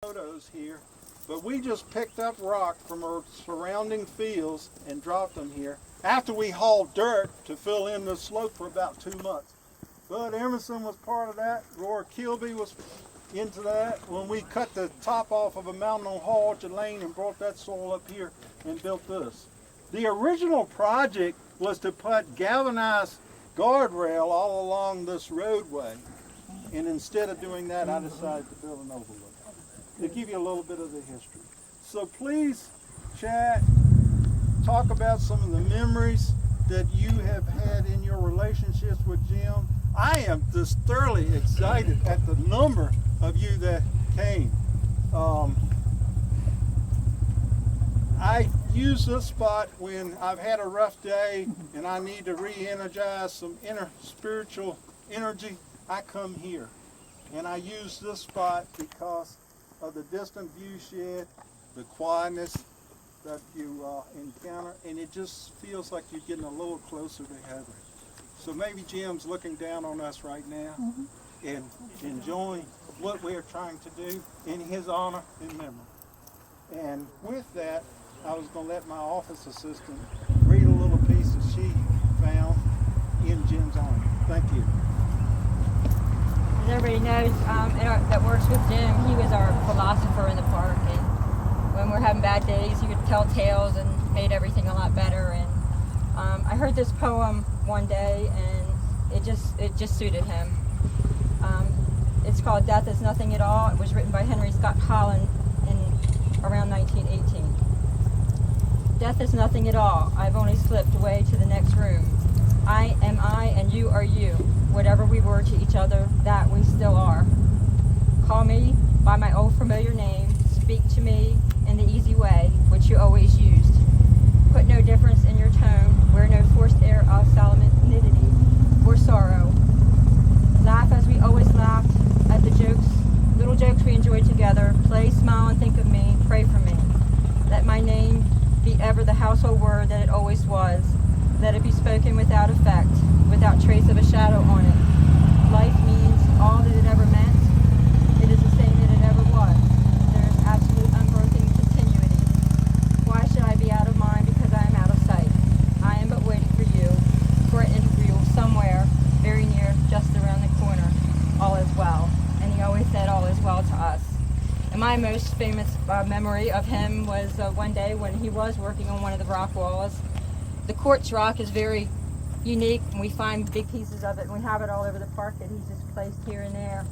photos here, but we just picked up rock from our surrounding fields and dropped them here after we hauled dirt to fill in the slope for about 2 months. Bud Emerson was part of that. Roy Kilby was into that. When we cut the top off of a mountain on Orchard Lane and brought that soil up here and built this. The original project was to put galvanized guardrail all along this roadway. And instead of doing that, I decided to build an overlook to give you a little bit of the history. So please chat, talk about some of the memories that you have had in your relationships with Jim. I am just thoroughly excited at the number of you that came. I use this spot when I've had a rough day and I need to re-energize some inner spiritual energy. I come here, and I use this spot because of the distant view shed, the quietness that you encounter, and it just feels like you're getting a little closer to heaven. So maybe Jim's looking down on us right now and enjoying what we're trying to do in his honor and memory. And with that, I was going to let my office assistant read a little piece that she found in Jim's honor. Thank you. As everybody knows that works with Jim, he was our philosopher in the park. And when we're having bad days, he would tell tales and made everything a lot better. And I heard this poem one day, and it just suited him. It's called "Death Is Nothing at All." It was written by Henry Scott Highlands in around 1918. Death is nothing at all. I've only slipped away to the next room. I am I, and you are you. Whatever we were to each other, that we still are. Call me by my old familiar name. Speak to me in the easy way, which you always used. Put no difference in your tone. Wear no forced air of solemnity or sorrow. Laugh as we always laughed at the little jokes we enjoyed together. Play, smile, and think of me. Pray for me. Let my name be ever the household word that it always was. Let it be spoken without effect, without trace of a shadow on it. Life means all that it ever meant. It is the same that it ever was. There is absolute unbroken continuity. Why should I be out of mind because I am out of sight? I am but waiting for you, for an interview somewhere, very near, just around the corner. All is well. And he always said all is well to us. And my most famous memory of him was one day when he was working on one of the rock walls. The quartz rock is very unique, and we find big pieces of it, and we have it all over the park that he's just placed here and there.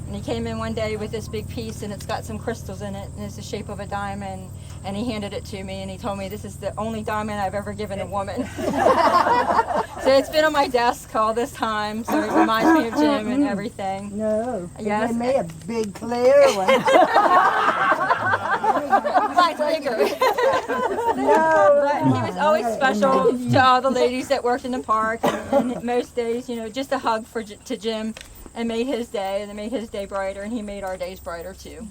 And he came in one day with this big piece, and it's got some crystals in it, and it's the shape of a diamond, and he handed it to me, and he told me this is the only diamond I've ever given a woman. So it's been on my desk all this time, so it reminds me of Jim and everything. No, yes. Give me a big clear one. Mine's bigger. No, but he was always special to all the ladies that worked in the park, and most days, just a hug to Jim, and made his day, and it made his day brighter, and he made our days brighter too.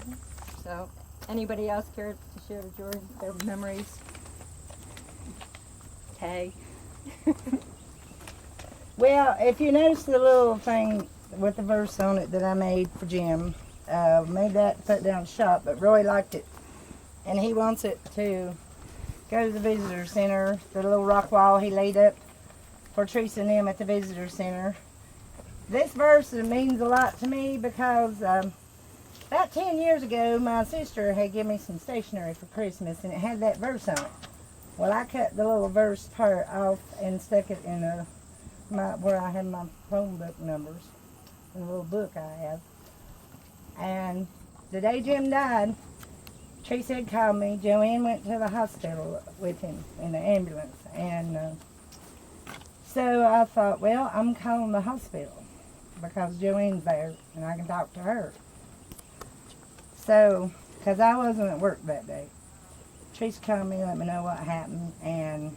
So, anybody else care to share their memories? Okay. Well, if you notice the little thing with the verse on it that I made for Jim, made that put down shop, but Roy liked it. And he wants it to go to the visitor center, the little rock wall he laid up for Teresa and them at the visitor center. This verse means a lot to me because about 10 years ago, my sister had given me some stationery for Christmas, and it had that verse on it. Well, I cut the little verse part off and stuck it in where I have my phone book numbers, in a little book I have. And the day Jim died, Teresa had called me. Joanne went to the hospital with him in the ambulance. And so I thought, well, I'm calling the hospital because Joanne's there and I can talk to her. So, because I wasn't at work that day, Teresa called me and let me know what happened. And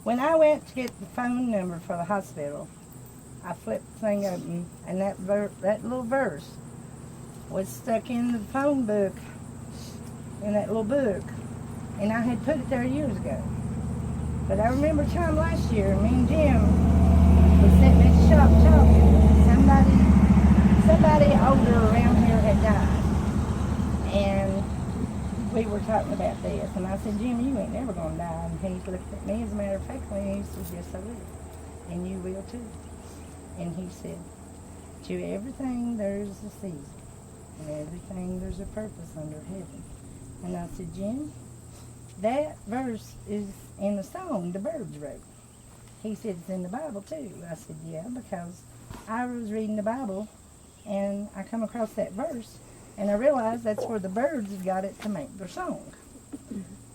when I went to get the phone number for the hospital, I flipped the thing open, and that little verse was stuck in the phone book, in that little book, and I had put it there years ago. But I remember a time last year, me and Jim was sitting at the shop talking. Somebody older around here had died, we were talking about death, and I said, Jim, you ain't never going to die. And he looked at me, as a matter of fact, and he says, yes, I will. And you will too. And he said, to everything there's a season, and everything there's a purpose under heaven. And I said, Jim, that verse is in the song the birds wrote. He said, it's in the Bible too. I said, yeah, because I was reading the Bible, and I come across that verse, and I realized that's where the birds got it to make their song.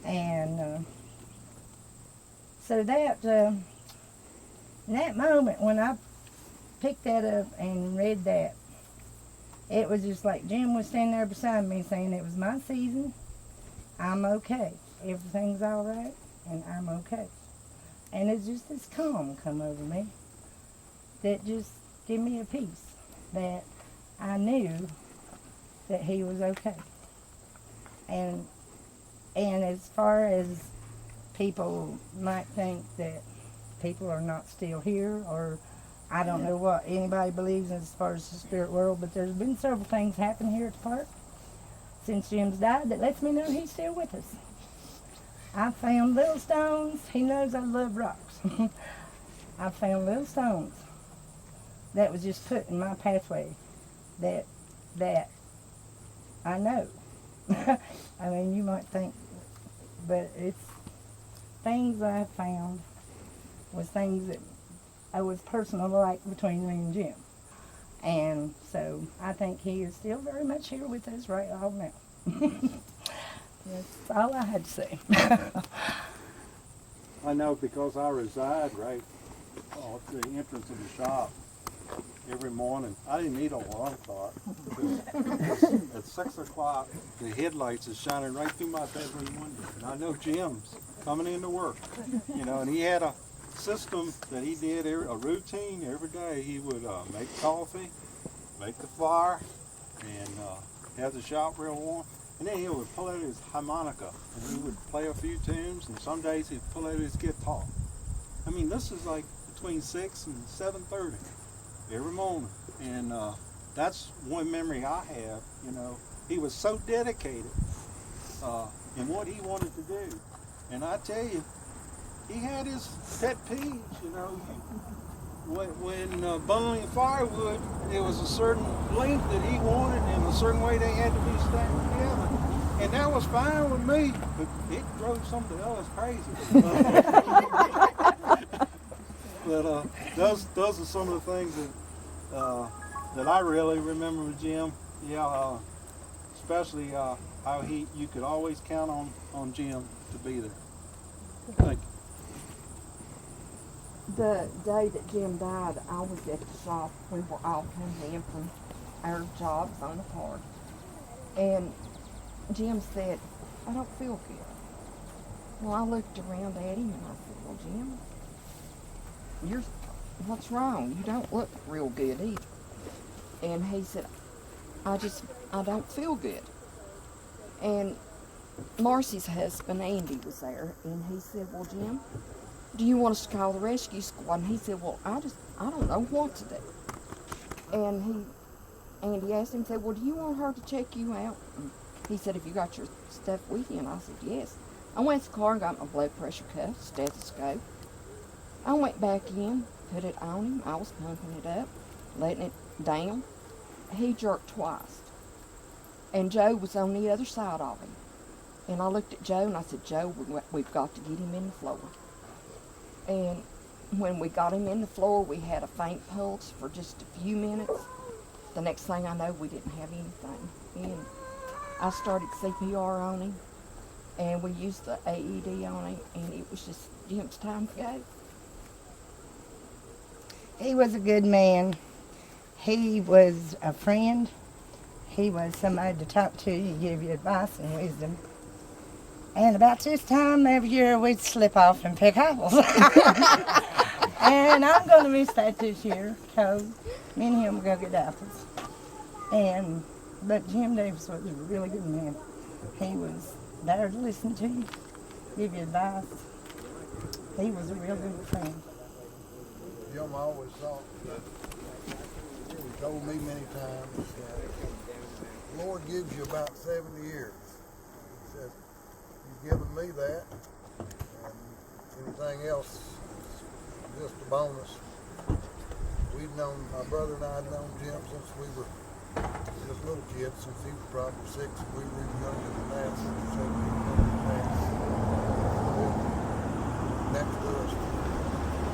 And so that in that moment when I picked that up and read that, it was just like Jim was standing there beside me saying, it was my season, I'm okay. Everything's all right, and I'm okay. And it's just this calm come over me that just gave me a peace that I knew that he was okay. And as far as people might think that people are not still here, or I don't know what anybody believes as far as the spirit world, but there's been several things happen here at the park since Jim's died that lets me know he's still with us. I found little stones. He knows I love rocks. I found little stones that was just put in my pathway that I know. I mean, you might think, but it's things I found was things that I was personal like between me and Jim. And so I think he is still very much here with us right all now. That's all I had to say. I know because I reside right at the entrance of the shop every morning. I didn't need a alarm clock. At 6 o'clock, the headlights is shining right through my bedroom window. And I know Jim's coming into work, and he had a system that he did, a routine every day. He would make coffee, make the fire, and have the shop real warm. And then he would pull out his harmonica, and he would play a few tunes, and some days he'd pull out his guitar. I mean, this is like between 6 and 7:30 every morning. And that's one memory I have, He was so dedicated in what he wanted to do. And I tell you, he had his pet peeves, When bundling firewood, it was a certain length that he wanted and a certain way they had to be stacked together. And that was fine with me, but it drove somebody else crazy. But those are some of the things that I really remember with Jim. Yeah, especially how you could always count on Jim to be there. Thank you. The day that Jim died, I was at the shop. We were all coming in from our jobs on the park. And Jim said, I don't feel good. Well, I looked around at him and I said, well, Jim, what's wrong? You don't look real good either. And he said, I don't feel good. And Marcy's husband, Andy, was there, and he said, well, Jim, do you want us to call the rescue squad? And he said, well, I don't know what to do. And Andy asked him, said, well, do you want her to check you out? And he said, have you got your stuff with you? And I said, yes. I went to the car and got my blood pressure cuff, stethoscope. I went back in, put it on him. I was pumping it up, letting it down. He jerked twice. And Joe was on the other side of him. And I looked at Joe and I said, Joe, we've got to get him in the floor. And when we got him in the floor, we had a faint pulse for just a few minutes. The next thing I know, we didn't have anything. And I started CPR on him, and we used the AED on him, and it was just Jim's time to go. He was a good man. He was a friend. He was somebody to talk to, give you advice and wisdom. And about this time every year, we'd slip off and pick apples. And I'm going to miss that this year, because me and him will go get apples. But Jim Davis was a really good man. He was there to listen to you, give you advice. He was a real good friend. Jim always thought that, he told me many times, the Lord gives you about 70 years. said, "You've given me that, and anything else is just a bonus." My brother and I had known Jim since we were just little kids, since he was probably 6 and we were even younger than that, 17, next to us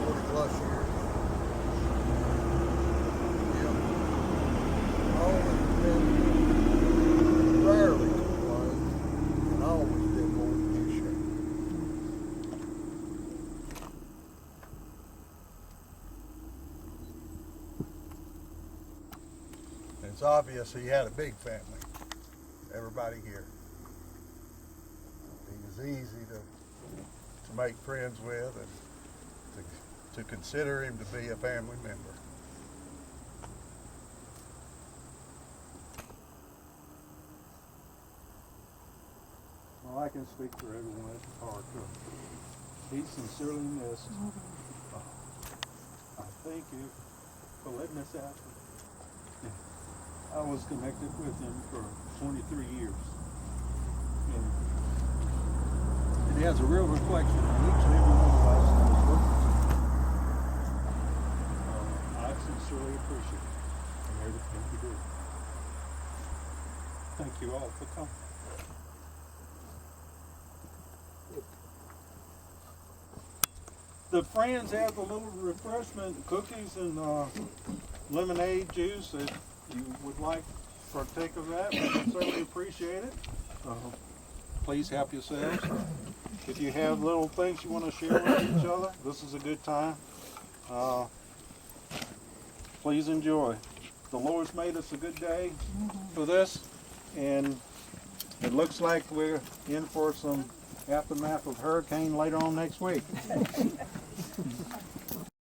40 plus years. Jim always been rarely complained and always did more than his share. It's obvious he had a big family. Everybody here. He was easy to make friends with and to consider him to be a family member. Well, I can speak for everyone at the park. He's sincerely missed. I thank you for letting us out. I was connected with him for 23 years. And it has a real reflection on each and every one of us that is working together. I sincerely appreciate it and everything you do. Thank you all for coming. The friends have a little refreshment, cookies and lemonade juice. If you would like to partake of that, we would certainly appreciate it. Please help yourselves. If you have little things you want to share with each other, this is a good time. Please enjoy. The Lord's made us a good day for this, and it looks like we're in for some aftermath of hurricane later on next week.